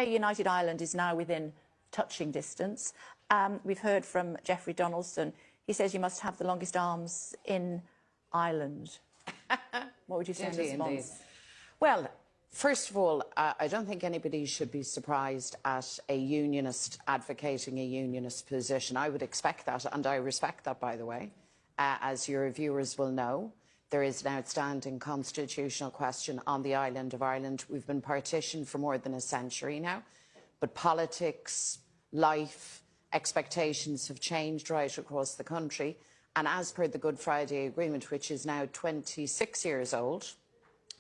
United Ireland is now within touching distance. We've heard from Jeffrey Donaldson. He says you must have the longest arms in Ireland. What would you say in response? Well, first of all, I don't think anybody should be surprised at a unionist advocating a unionist position. I would expect that, and I respect that, by the way. As your viewers will know, there is an outstanding constitutional question on the island of Ireland. We've been partitioned for more than a century now, but politics, life, expectations have changed right across the country. And as per the Good Friday Agreement, which is now 26 years old,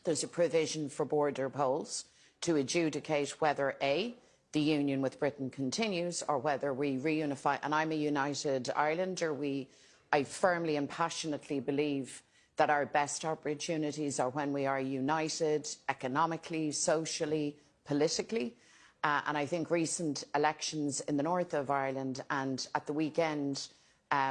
there's a provision for border polls to adjudicate whether A, the union with Britain continues, or whether we reunify. And I'm a United Irelander. I firmly and passionately believe that our best opportunities are when we are united economically, socially, politically. And I think recent elections in the north of Ireland and at the weekend,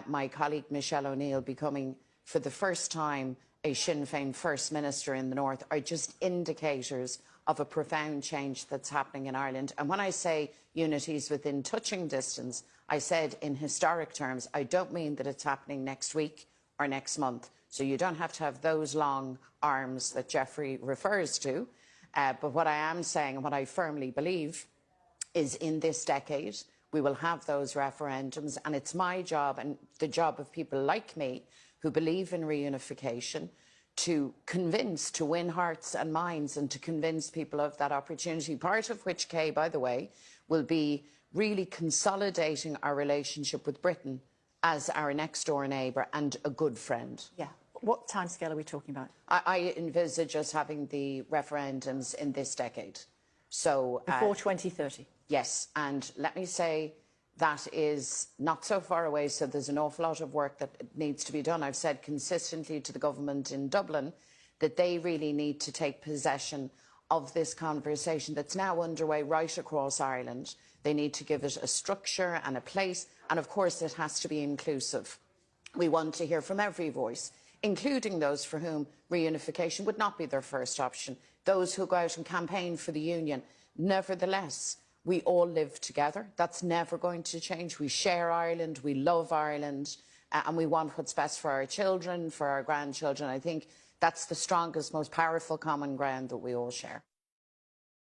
my colleague Michelle O'Neill becoming for the first time a Sinn Féin First Minister in the north are just indicators of a profound change that's happening in Ireland. And when I say unity is within touching distance, I said in historic terms, I don't mean that it's happening next week or next month. So you don't have to have those long arms that Jeffrey refers to. But what I am saying and what I firmly believe is in this decade, we will have those referendums. And it's my job and the job of people like me who believe in reunification to convince, to win hearts and minds and to convince people of that opportunity, part of which, Kay, by the way, will be really consolidating our relationship with Britain as our next door neighbour and a good friend. Yeah. What timescale are we talking about? I envisage us having the referendums in this decade. So before 2030? Yes. And let me say that is not so far away. So there's an awful lot of work that needs to be done. I've said consistently to the government in Dublin that they really need to take possession of this conversation that's now underway right across Ireland. They need to give it a structure and a place. And of course, it has to be inclusive. We want to hear from every voice, including those for whom reunification would not be their first option, those who go out and campaign for the union. Nevertheless, we all live together. That's never going to change. We share Ireland, we love Ireland, and we want what's best for our children, for our grandchildren. I think that's the strongest, most powerful common ground that we all share.